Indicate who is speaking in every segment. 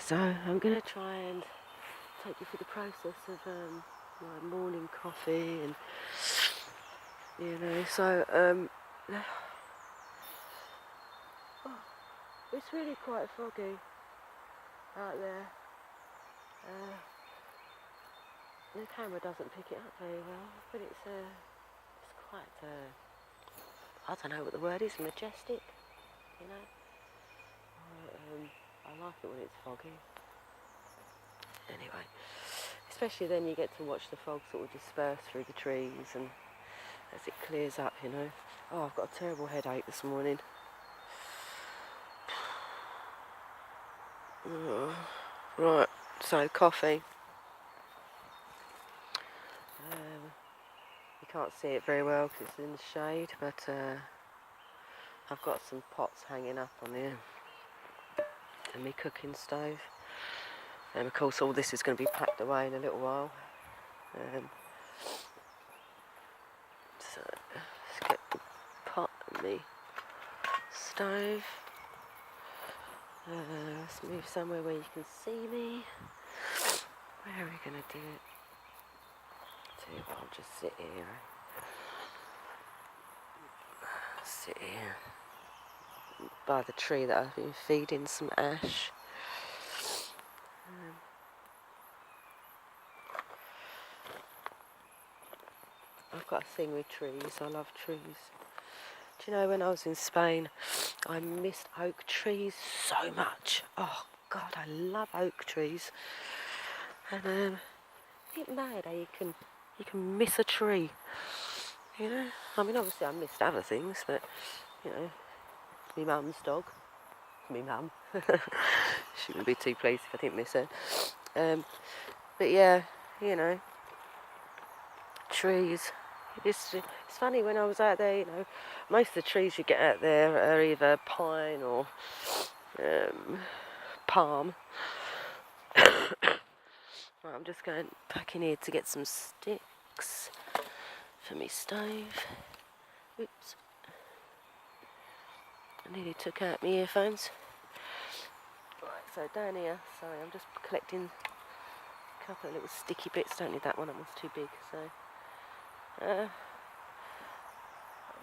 Speaker 1: So I'm going to try and take you through the process of my morning coffee, and it's really quite foggy out there. The camera doesn't pick it up very well, but it's quite I don't know what the word is, majestic, you know. I like it when it's foggy. Anyway, especially then you get to watch the fog sort of disperse through the trees and as it clears up, you know. Oh, I've got a terrible headache this morning. Right, so coffee. You can't see it very well because it's in the shade, but I've got some pots hanging up on there and my cooking stove. And of course all this is going to be packed away in a little while. So let's get the pot and the stove. Let's move somewhere where you can see me. Where are we going to do it? I'll just sit here. Sit here by the tree that I've been feeding some ash. I've got a thing with trees. I love trees. Do you know, when I was in Spain, I missed oak trees so much. Oh God, I love oak trees. And isn't it mad how you can miss a tree? You know, I mean, obviously I missed other things, but you know, my mum's dog, my mum. She wouldn't be too pleased if I didn't miss her. But yeah, you know, trees. It's funny, when I was out there, you know, most of the trees you get out there are either pine or palm. Right, I'm just going back in here to get some sticks for me stove. Oops. I nearly took out my earphones. Right, so down here, sorry, I'm just collecting a couple of little sticky bits. Don't need that one, that one's too big. So I'm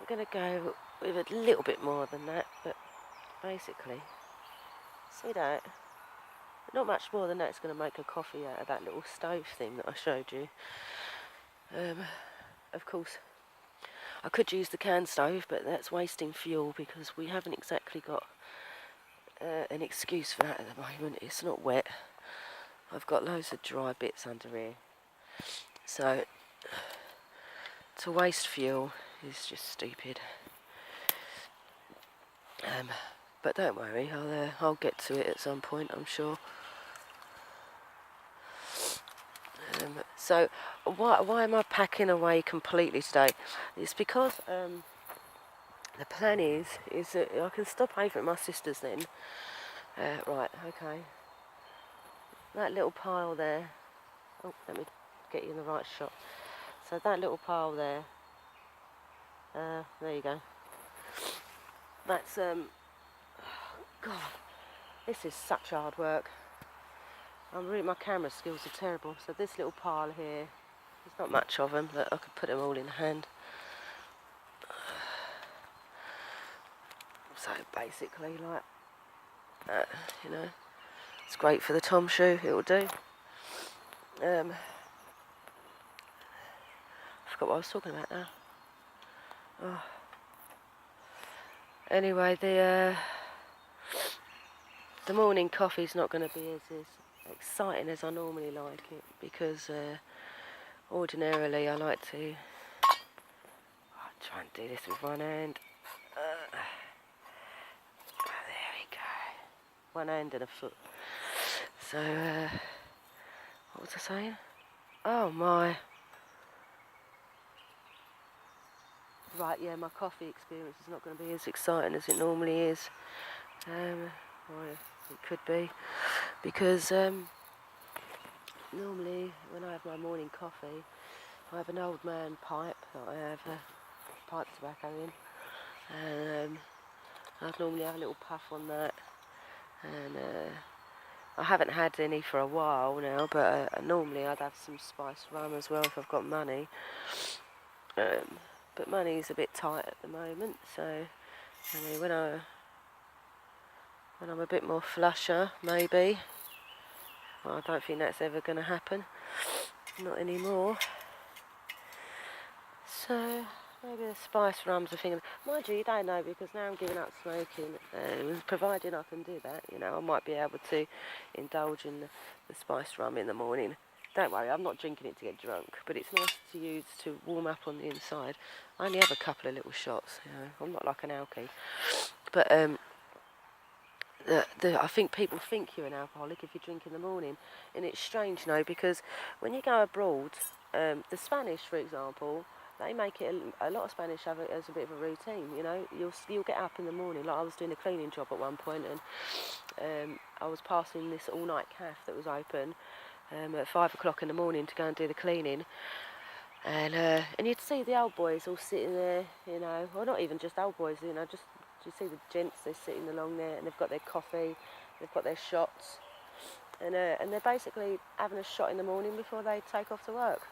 Speaker 1: going to go with a little bit more than that, but basically, see that? Not much more than that's going to make a coffee out of that little stove thing that I showed you. Of course, I could use the can stove, but that's wasting fuel because we haven't exactly got an excuse for that at the moment. It's not wet. I've got loads of dry bits under here. So, to waste fuel is just stupid. But don't worry, I'll get to it at some point, I'm sure. So why am I packing away completely today? It's because the plan is that I can stop over at my sister's then. Right, okay. That little pile there. Oh, let me get you in the right shot. So that little pile there. There you go. That's God, this is such hard work. My camera skills are terrible. So this little pile here, there's not much of them, but I could put them all in hand. So basically, like that, you know, it's great for the Tom shoe. It'll do. I forgot what I was talking about now. Oh. Anyway, the morning coffee's not going to be as exciting as I normally like it, because ordinarily I like to try and do this with one hand. There we go. One hand and a foot. So, what was I saying? Oh my. Right, yeah, my coffee experience is not going to be as exciting as it normally is. Or it could be, because normally when I have my morning coffee, I have an old man pipe that I have pipe tobacco in, and I'd normally have a little puff on that, and I haven't had any for a while now, but normally I'd have some spiced rum as well if I've got money. But money's a bit tight at the moment, so I mean, when I'm a bit more flusher, maybe. Well, I don't think that's ever going to happen. Not anymore. So maybe the spice rum's a thing. Mind you, you don't know, because now I'm giving up smoking. Providing I can do that, I might be able to indulge in the spice rum in the morning. Don't worry, I'm not drinking it to get drunk, but it's nice to use to warm up on the inside. I only have a couple of little shots, I'm not like an alky. But I think people think you're an alcoholic if you drink in the morning, and it's strange, because when you go abroad, the Spanish, for example, they make it a lot of Spanish have it as a bit of a routine. You'll get up in the morning. Like I was doing a cleaning job at one point, and I was passing this all-night cafe that was open at 5 o'clock in the morning to go and do the cleaning, and you'd see the old boys all sitting there, or not even just old boys, just. You see the gents, they're sitting along there and they've got their coffee, they've got their shots, and they're basically having a shot in the morning before they take off to work,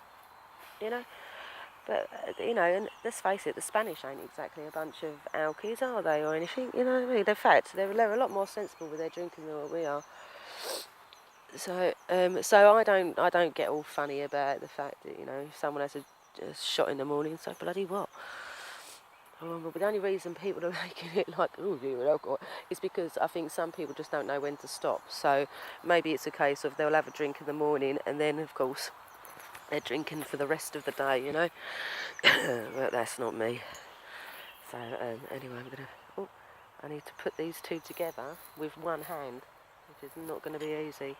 Speaker 1: But, and let's face it, the Spanish ain't exactly a bunch of alkies, are they, or anything, you know what I mean? In fact, they're a lot more sensible with their drinking than what we are. So I don't get all funny about the fact that, if someone has a shot in the morning, so bloody what? But the only reason people are making it like, oh, you're alcohol, is because I think some people just don't know when to stop. So maybe it's a case of they'll have a drink in the morning and then, of course, they're drinking for the rest of the day, But that's not me. So anyway, I need to put these two together with one hand, which is not going to be easy.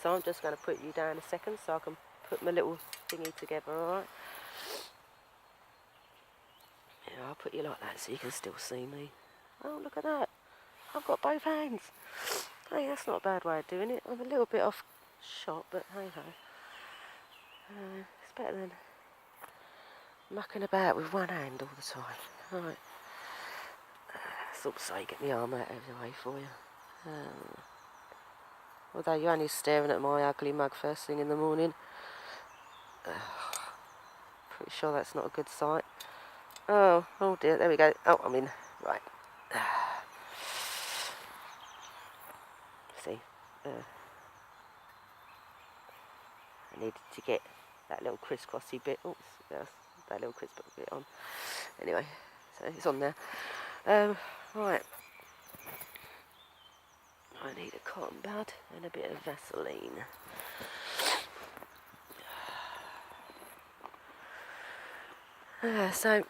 Speaker 1: So I'm just going to put you down a second so I can put my little thingy together, alright? Yeah, I'll put you like that so you can still see me. Oh, look at that. I've got both hands. Hey, that's not a bad way of doing it. I'm a little bit off shot, but hey-ho. It's better than mucking about with one hand all the time. Right. So you get my arm out of the way for you. Although you're only staring at my ugly mug first thing in the morning. Pretty sure that's not a good sight. Oh dear, there we go. Oh, I'm in. Right. See, I needed to get that little crisscrossy bit. Oops, yes, that little crisscrossy bit on. Anyway, so it's on there. Right. I need a cotton bud and a bit of Vaseline. So, of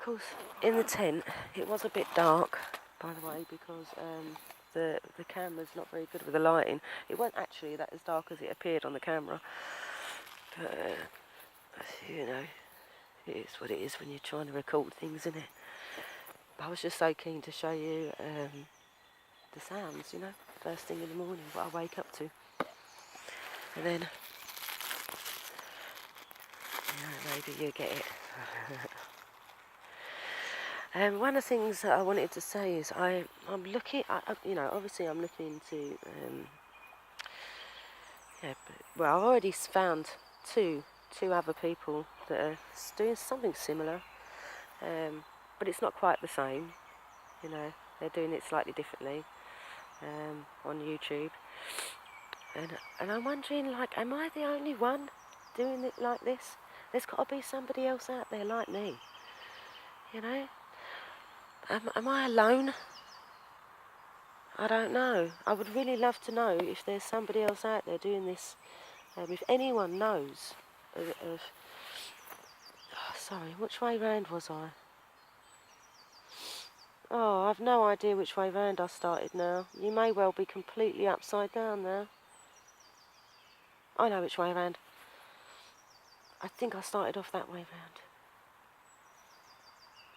Speaker 1: course, in the tent, it was a bit dark, by the way, because the camera's not very good with the lighting. It wasn't actually that as dark as it appeared on the camera. But, it is what it is when you're trying to record things, isn't it? I was just so keen to show you the sounds, first thing in the morning, what I wake up to. And then, maybe you get it. One of the things that I wanted to say is I'm looking, obviously I'm looking to, I've already found two other people that are doing something similar, but it's not quite the same, they're doing it slightly differently, on YouTube, and I'm wondering, am I the only one doing it like this? There's got to be somebody else out there like me, Am I alone? I don't know. I would really love to know if there's somebody else out there doing this. If anyone knows of sorry, which way round was I? Oh, I've no idea which way round I started now. You may well be completely upside down there. I know which way round. I think I started off that way round.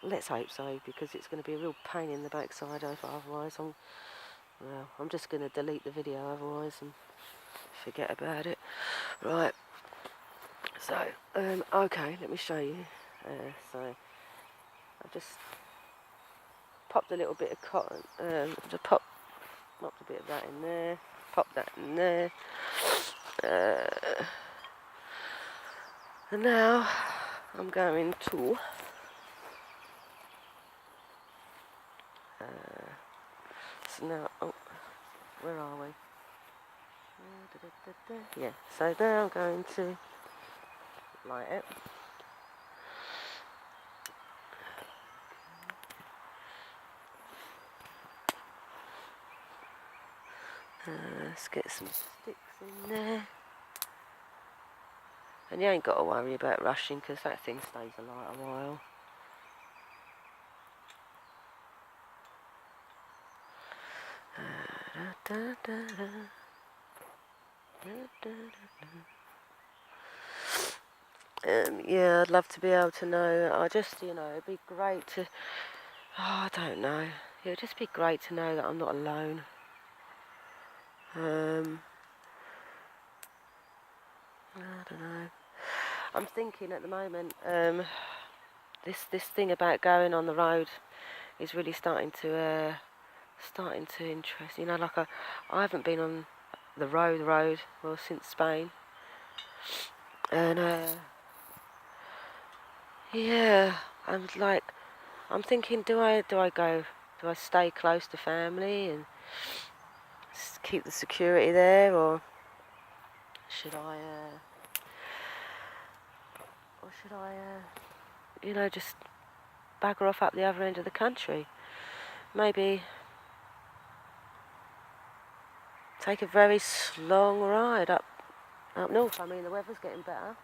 Speaker 1: Let's hope so, because it's going to be a real pain in the backside otherwise. I'm just going to delete the video otherwise and forget about it. Right. So, okay, let me show you. So, I've just popped a little bit of cotton, just popped a bit of that in there, pop that in there, and now I'm going to so now, oh, where are we? Yeah, so now I'm going to light it. Let's get some sticks in there. And you ain't got to worry about rushing because that thing stays alight a while. Yeah, I'd love to be able to know. I just, it'd be great to. Oh, I don't know. It would just be great to know that I'm not alone. I don't know. I'm thinking at the moment, this thing about going on the road is really starting to interest. Like I haven't been on the road, well, since Spain, and yeah, I'm thinking, do I stay close to family and keep the security there, or should I, just bagger off up the other end of the country? Maybe take a very long ride up north. I mean, the weather's getting better.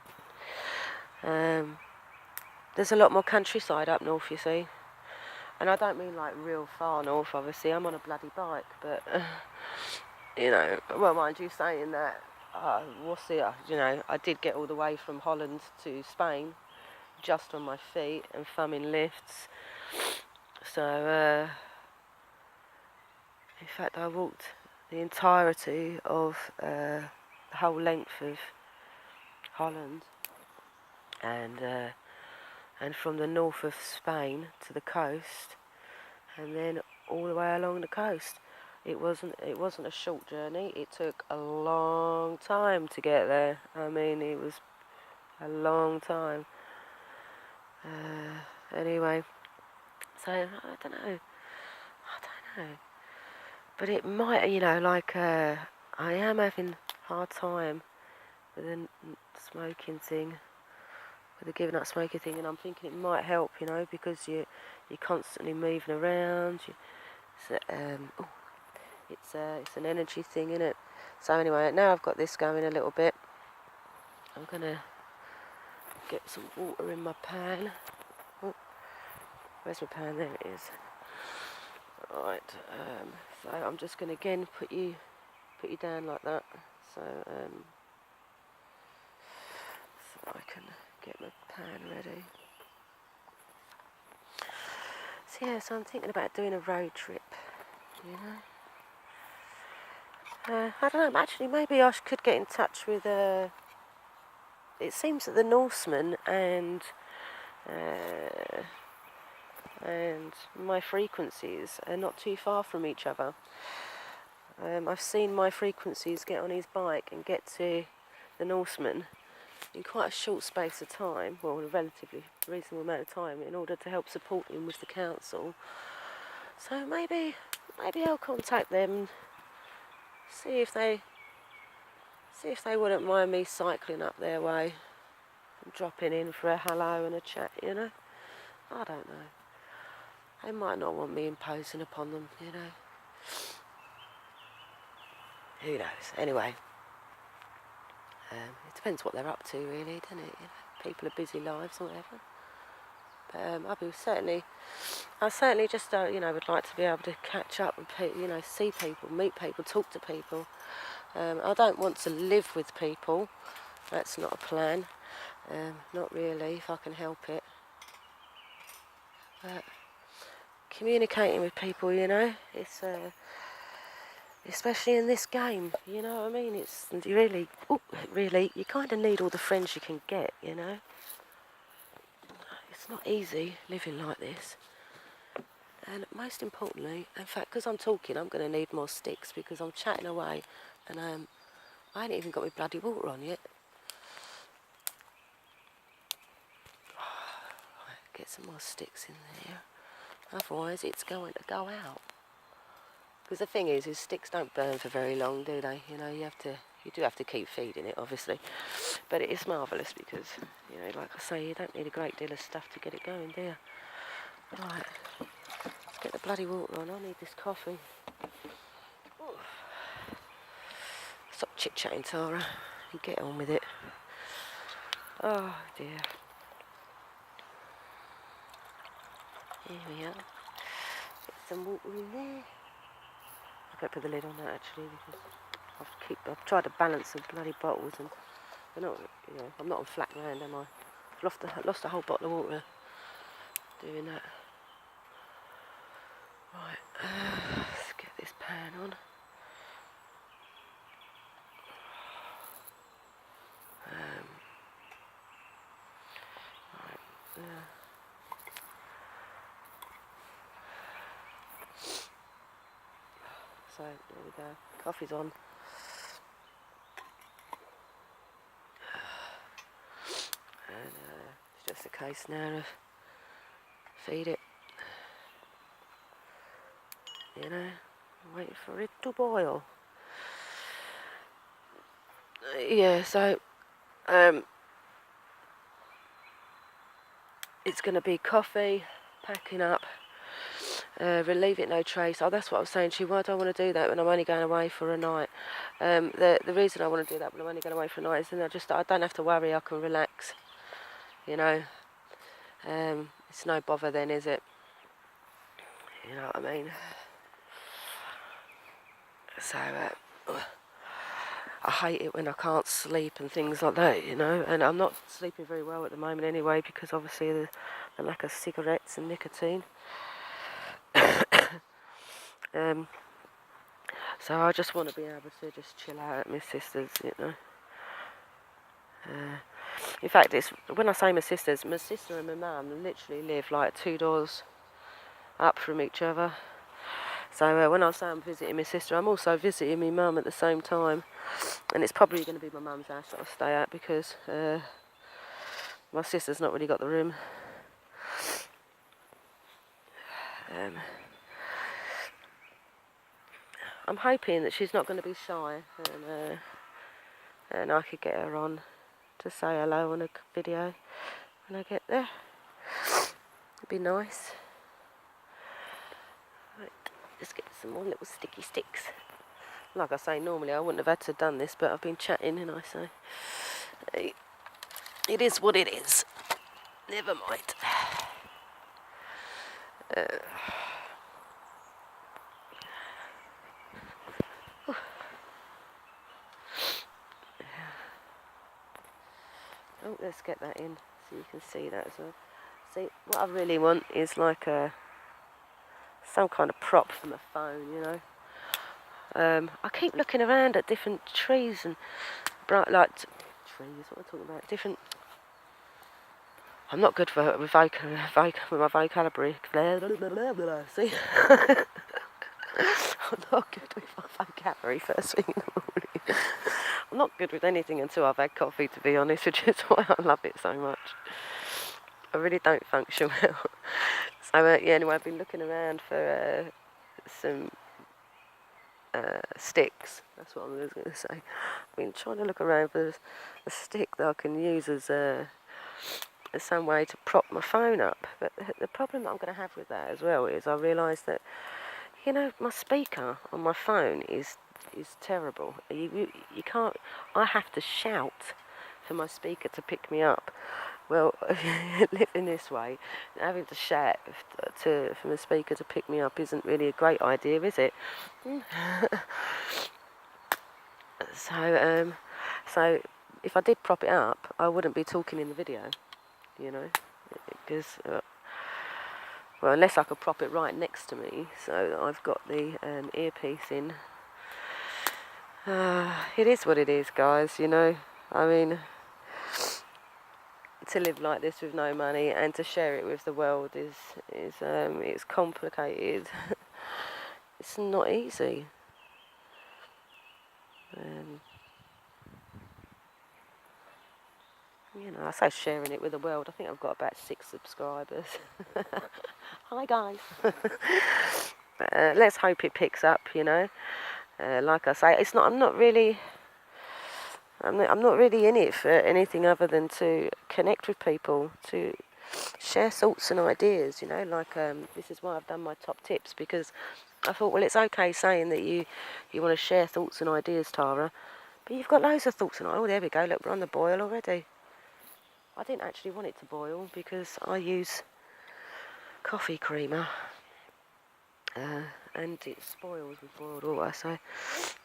Speaker 1: There's a lot more countryside up north, you see. And I don't mean like real far north, obviously. I'm on a bloody bike, but, well, mind you saying that, I did get all the way from Holland to Spain just on my feet and thumbing lifts. So, in fact, I walked the entirety of the whole length of Holland and from the north of Spain to the coast, and then all the way along the coast. It wasn't a short journey. It took a long time to get there. I mean, it was a long time. Anyway, so I don't know. But it might, I am having a hard time with the smoking thing, with the giving up smoking thing, and I'm thinking it might help, because you're constantly moving around. It's an energy thing, isn't it? So anyway, now I've got this going a little bit, I'm gonna get some water in my pan. Oh, where's my pan? There it is. Right. So I'm just gonna again put you down like that, so I can get my pan ready. So yeah, so I'm thinking about doing a road trip, I don't know, actually maybe I could get in touch with, it seems that the Norsemen and my frequencies are not too far from each other. I've seen my frequencies get on his bike and get to the Norseman in quite a short space of time, well, a relatively reasonable amount of time, in order to help support him with the council. So maybe I'll contact them and see if they wouldn't mind me cycling up their way and dropping in for a hello and a chat, I don't know. They might not want me imposing upon them, Who knows? Anyway, it depends what they're up to, really, doesn't it? People are busy lives or whatever. But I certainly just, would like to be able to catch up and, see people, meet people, talk to people. I don't want to live with people. That's not a plan. Not really, if I can help it. But communicating with people, it's especially in this game, you know what I mean? It's really, you kind of need all the friends you can get, It's not easy living like this. And most importantly, in fact, because I'm talking, I'm going to need more sticks because I'm chatting away, and I ain't even got my bloody water on yet. Get some more sticks in there, otherwise it's going to go out. Because the thing is sticks don't burn for very long, do they? You know, you do have to keep feeding it, obviously. But it is marvellous because, you know, like I say, you don't need a great deal of stuff to get it going, do you? Right, let's get the bloody water on. I need this coffee. Ooh. Stop chit-chatting, Tara, and get on with it. Oh, dear. Here we are. Get some water in there. I better put the lid on that, actually, because I've tried to balance the bloody bottles, and they're not, you know, I'm not on flat ground, am I? I've lost a whole bottle of water doing that. Right, let's get this pan on. Right, so there we go. Coffee's on. And it's just a case now of feed it. You know, wait for it to boil. Yeah, so it's going to be coffee, packing up, relieve it no trace. Oh, that's what I was saying to you. Why do I want to do that when I'm only going away for a night? The reason I want to do that when I'm only going away for a night is then I don't have to worry. I can relax. You know, it's no bother then, is it? You know what I mean? So I hate it when I can't sleep and things like that, you know. And I'm not sleeping very well at the moment anyway because obviously the lack of cigarettes and nicotine. So I just want to be able to just chill out at my sister's, you know. In fact, it's when I say my sister and my mum literally live like 2 doors up from each other. So when I say I'm visiting my sister, I'm also visiting my mum at the same time. And it's probably going to be my mum's house that I'll stay at because my sister's not really got the room. I'm hoping that she's not going to be shy and I could get her on to say hello on a video when I get there. It'd be nice. Right, let's get some more little sticky sticks. Like I say, normally I wouldn't have had to have done this, but I've been chatting and I say, hey, it is what it is. Never mind. Oh, let's get that in so you can see that as well. See, what I really want is like some kind of prop for my phone, you know. I keep looking around at different trees and trees. What am I talking about? Different. I'm not good with my vocabulary. See, I'm not good with my vocabulary first thing in the morning. I'm not good with anything until I've had coffee, to be honest, which is why I love it so much. I really don't function well. So yeah, anyway, I've been looking around for some sticks. That's what I was going to say. I've been trying to look around for a stick that I can use as some way to prop my phone up. But the problem that I'm going to have with that as well is I realise that, you know, my speaker on my phone is terrible. You can't. I have to shout for my speaker to pick me up. Well, living this way, having to shout for my speaker to pick me up isn't really a great idea, is it? So if I did prop it up, I wouldn't be talking in the video, you know, because well, unless I could prop it right next to me, so that I've got the earpiece in. It is what it is, guys. You know, I mean, to live like this with no money and to share it with the world is it's complicated. It's not easy. You know, I say sharing it with the world. I think I've got about 6 subscribers. Hi guys. Let's hope it picks up. You know, like I say, it's not. I'm not really in it for anything other than to connect with people, to share thoughts and ideas. You know, like this is why I've done my top tips, because I thought, well, it's okay saying that you want to share thoughts and ideas, Tara, but you've got loads of thoughts and ideas. Oh, there we go. Look, we're on the boil already. I didn't actually want it to boil because I use coffee creamer and it spoils with boiled water, so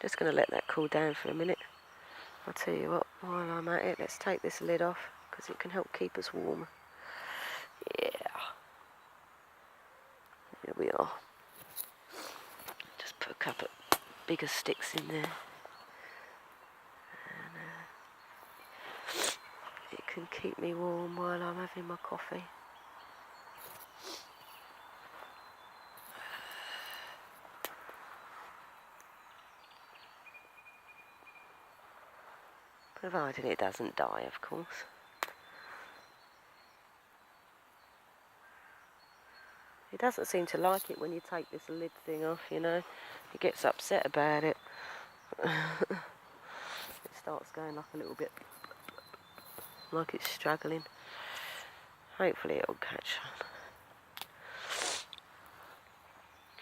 Speaker 1: just going to let that cool down for a minute. I'll tell you what, while I'm at it, let's take this lid off because it can help keep us warm. Yeah, here we are. Just put a couple of bigger sticks in there. It can keep me warm while I'm having my coffee. Provided it doesn't die, of course. It doesn't seem to like it when you take this lid thing off, you know. It gets upset about it. It starts going like a little bit, like it's struggling. Hopefully it'll catch on.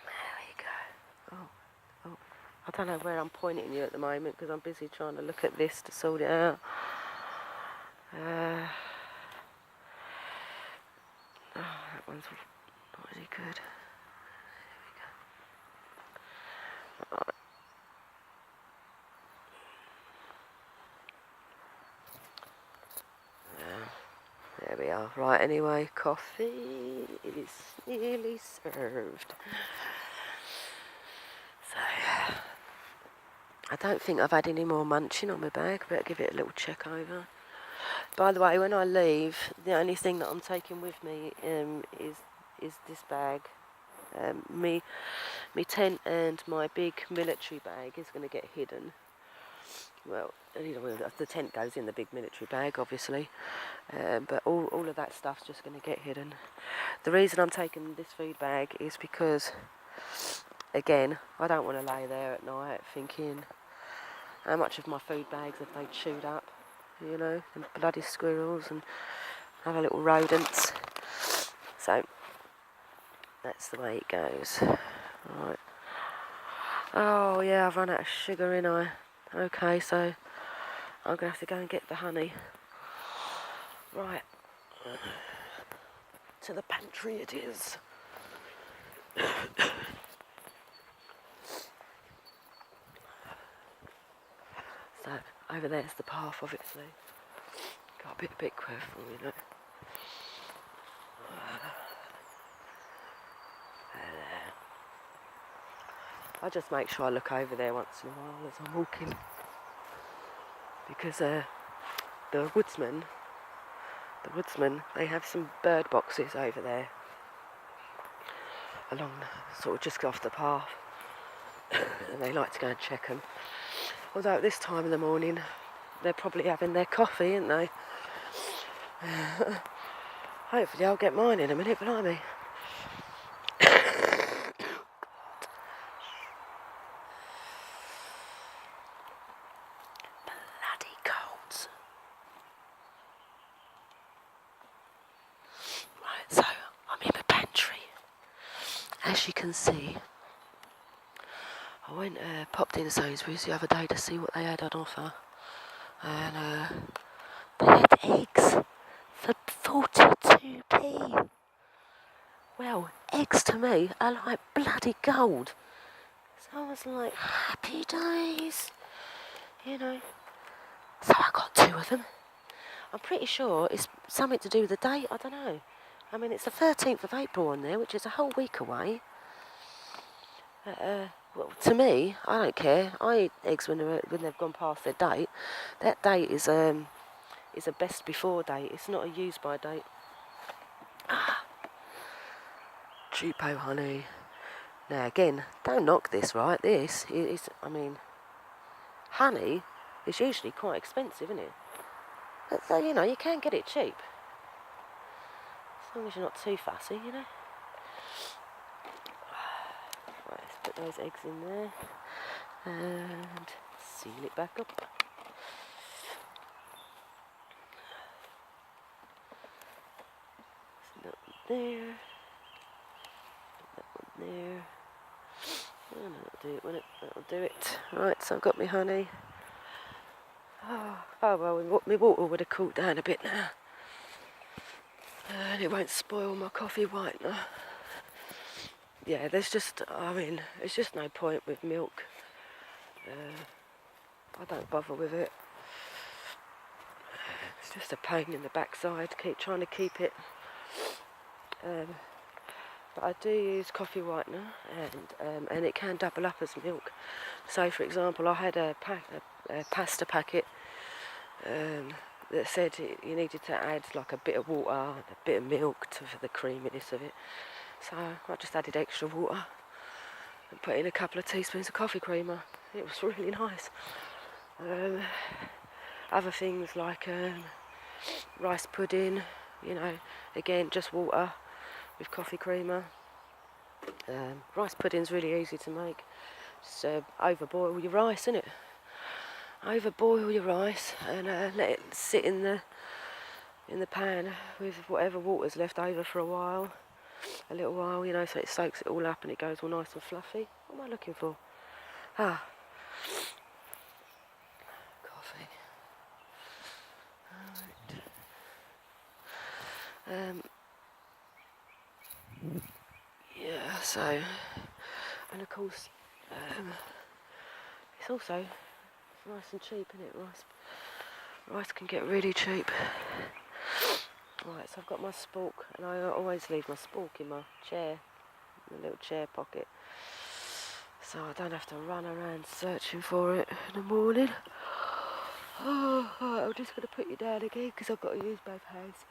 Speaker 1: There we go. Oh. I don't know where I'm pointing you at the moment because I'm busy trying to look at this to sort it out. That one's not really good. There we go. Right. There we are. Right, anyway, coffee is nearly served. So, I don't think I've had any more munching on my bag. Better give it a little check over. By the way, when I leave, the only thing that I'm taking with me is this bag. Me tent and my big military bag is going to get hidden. Well, the tent goes in the big military bag, obviously, but all of that stuff's just going to get hidden. The reason I'm taking this food bag is because, again, I don't want to lay there at night thinking, how much of my food bags have they chewed up? You know, and bloody squirrels and other little rodents. So that's the way it goes. Right. Oh yeah, I've run out of sugar, ain't I? Okay, so I'm gonna have to go and get the honey. Right. To the pantry it is. So over there's the path, obviously. Got a bit careful, you know. I just make sure I look over there once in a while as I'm walking, because the woodsmen, they have some bird boxes over there, along sort of just off the path, and they like to go and check them. Although at this time of the morning, they're probably having their coffee, aren't they? Hopefully I'll get mine in a minute, blimey. Bloody cold. Right, so I'm in the pantry. As you can see, I went popped in Sainsbury's the other day to see what they had on offer, and they had eggs for 42p. Well, eggs to me are like bloody gold. So I was like, happy days, you know. So I got 2 of them. I'm pretty sure it's something to do with the date, I don't know. I mean, it's the 13th of April on there, which is a whole week away. Well, to me, I don't care. I eat eggs when they've gone past their date. That date is is a best before date. It's not a use by date. Chupo honey. Now again, don't knock this, right? This is, I mean, honey is usually quite expensive, isn't it? But so, you know, you can get it cheap. As long as you're not too fussy, you know. Right, let's put those eggs in there. And seal it back up. So that one there. That one there. And that'll do it, won't it? That'll do it. Right, so I've got my honey. Oh well, my water would have cooled down a bit now. And it won't spoil my coffee whitener. Yeah, there's just, I mean, there's just no point with milk. I don't bother with it. It's just a pain in the backside, trying to keep it. But I do use coffee whitener, and it can double up as milk. So, for example, I had a pasta packet that said you needed to add like a bit of water and a bit of milk for the creaminess of it. So I just added extra water and put in a couple of teaspoons of coffee creamer. It was really nice. Other things like rice pudding, you know, again just water with coffee creamer. Rice pudding's really easy to make. Just overboil your rice, innit? Overboil your rice and let it sit in the pan with whatever water's left over for a little while, you know, so it soaks it all up and it goes all nice and fluffy. What am I looking for? Coffee. Alright. Yeah, so, and of course, it's also nice and cheap, isn't it? Rice can get really cheap. Right, so I've got my spork, and I always leave my spork in my chair, in the little chair pocket, so I don't have to run around searching for it in the morning. Oh, right, I'm just going to put you down again because I've got to use both hands.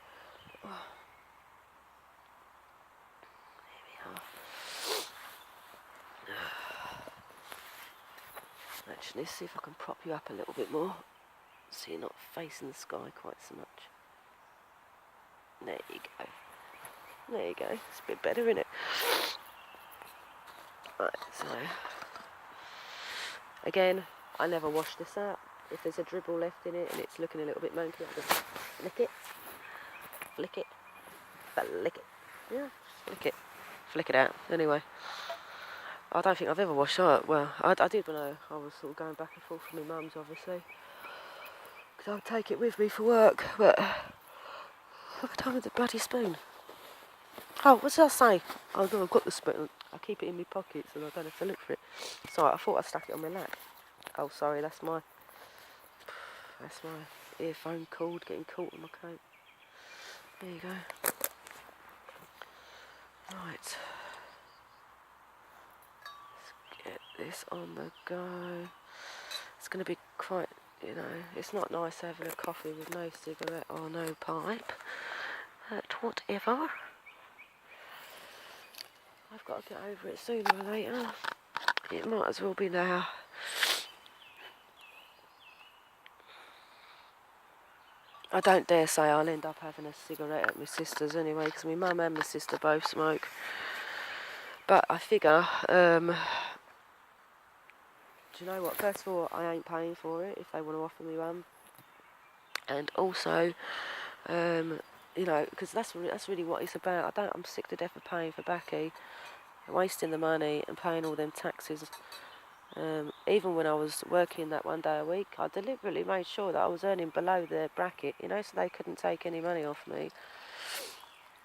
Speaker 1: Oh. There we are. Actually, let's see if I can prop you up a little bit more so you're not facing the sky quite so much. There you go. There you go. It's a bit better, isn't it? Right, so again, I never wash this out. If there's a dribble left in it and it's looking a little bit monkey, I just flick it, flick it, flick it. Yeah, flick it, flick it out. Anyway, I don't think I've ever washed out. Well, I did when I was sort of going back and forth from my mum's, obviously, because I'd take it with me for work. But look at time with the bloody spoon. Oh, what did I say? Oh no, I've got the spoon. I keep it in my pockets and I don't have to look for it. Sorry, I thought I stuck it on my lap. Oh, sorry, that's my earphone cord getting caught in my coat. There you go. Right. Let's get this on the go. It's going to be quite, you know, it's not nice having a coffee with no cigarette or no pipe. But whatever. I've got to get over it sooner or later. It might as well be now. I don't dare say I'll end up having a cigarette at my sister's anyway, because my mum and my sister both smoke. But I figure, do you know what? First of all, I ain't paying for it if they want to offer me one. And also, you know, because that's really what it's about. I'm sick to death of paying for baccy, wasting the money and paying all them taxes. Even when I was working that one day a week, I deliberately made sure that I was earning below the bracket, you know, so they couldn't take any money off me.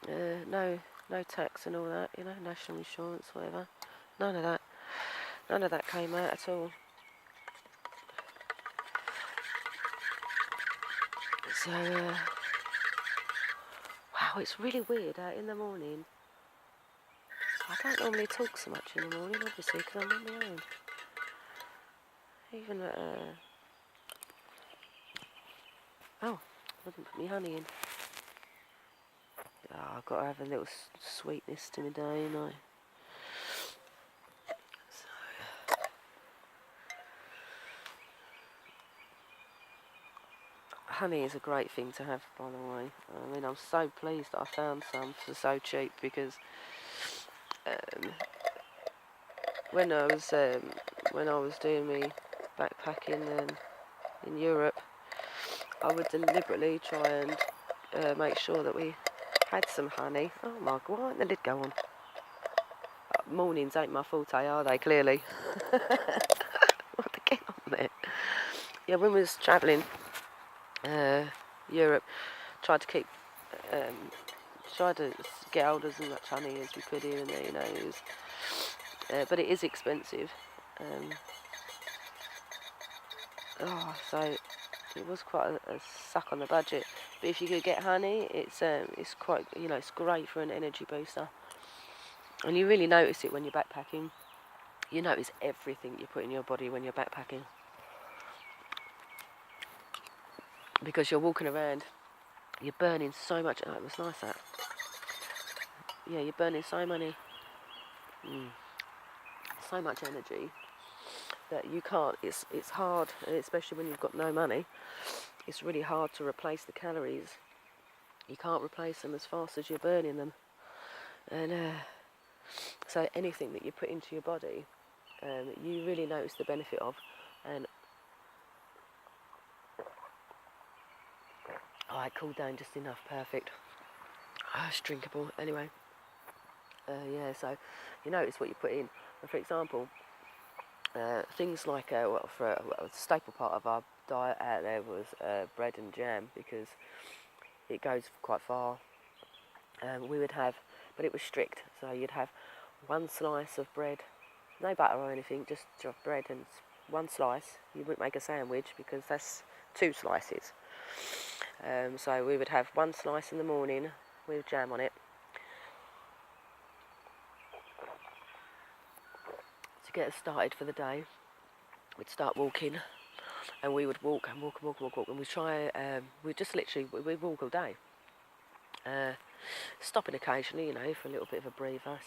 Speaker 1: No tax and all that, you know, national insurance, whatever. None of that came out at all. So, wow, it's really weird out in the morning. I don't normally talk so much in the morning, obviously, because I'm on my own. Even at, oh, I didn't put my honey in. Oh, I've got to have a little sweetness to my day, you know. Honey is a great thing to have, by the way. I mean, I'm so pleased that I found some for so cheap, because when I was doing my backpacking in Europe, I would deliberately try and make sure that we had some honey. Oh my God, why didn't the lid go on? Mornings ain't my forte, are they? Clearly. What to get on there? Yeah, when we was travelling Europe, tried to get hold of as much honey as we could here and there, you know. It was, but it is expensive. So it was quite a suck on the budget. But if you could get honey, it's quite, you know, it's great for an energy booster. And you really notice it when you're backpacking. You notice everything you put in your body when you're backpacking, because you're walking around, you're burning so much. Oh, it was nice that. Yeah, you're burning so much energy that you can't. It's hard, especially when you've got no money. It's really hard to replace the calories. You can't replace them as fast as you're burning them, and so anything that you put into your body, you really notice the benefit of. And it cooled down just enough, perfect. It's drinkable anyway. Yeah, so you notice what you put in. For example, things like for a staple part of our diet out there was bread and jam, because it goes quite far. We would have, but it was strict. So you'd have one slice of bread, no butter or anything, just bread and one slice. You wouldn't make a sandwich because that's 2 slices. So we would have one slice in the morning with jam on it. To get us started for the day, we'd start walking, and we would walk, and and we'd just literally, we'd walk all day. Stopping occasionally, you know, for a little bit of a breather,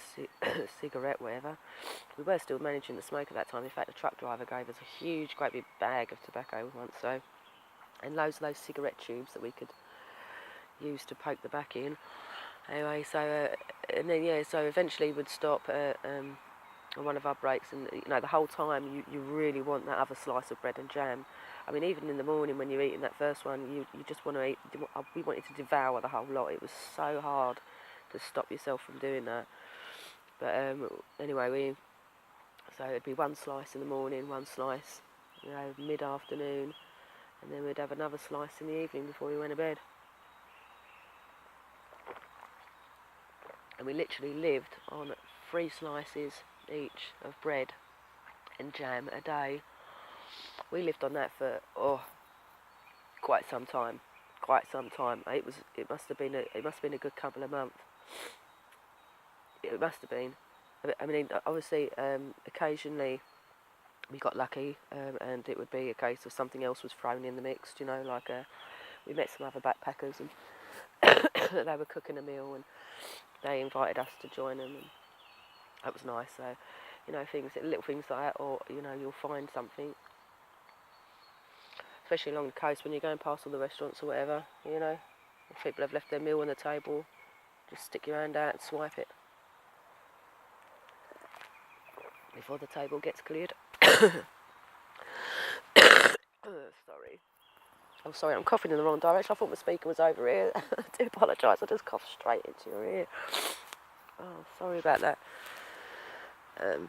Speaker 1: cigarette, whatever. We were still managing to smoke at that time. In fact, the truck driver gave us a huge, great big bag of tobacco once, and loads of those cigarette tubes that we could use to poke the back in. Anyway, so eventually we'd stop on one of our breaks, and you know, the whole time you really want that other slice of bread and jam. I mean, even in the morning when you're eating that first one, you just want to eat. We wanted to devour the whole lot. It was so hard to stop yourself from doing that. But anyway, so it'd be one slice in the morning, one slice, you know, mid-afternoon, and then we'd have another slice in the evening before we went to bed. And we literally lived on 3 slices each of bread and jam a day. We lived on that for quite some time. It must have been a good couple of months. It must have been. I mean, obviously, occasionally we got lucky, and it would be a case of something else was thrown in the mix. You know, like we met some other backpackers, and they were cooking a meal, and they invited us to join them, and that was nice. So, you know, little things like that, or you know, you'll find something, especially along the coast when you're going past all the restaurants or whatever. You know, if people have left their meal on the table, just stick your hand out and swipe it before the table gets cleared. Sorry. Oh, sorry, I'm coughing in the wrong direction. I thought my speaker was over here. I do apologise, I just coughed straight into your ear. Oh, sorry about that.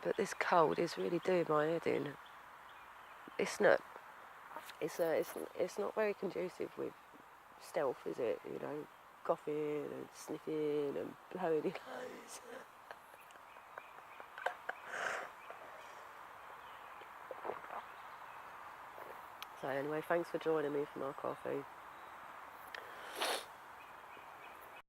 Speaker 1: But this cold is really doing my head in. It's not very conducive with stealth, is it? You know, coughing and sniffing and blowing your nose. So anyway, thanks for joining me for my coffee.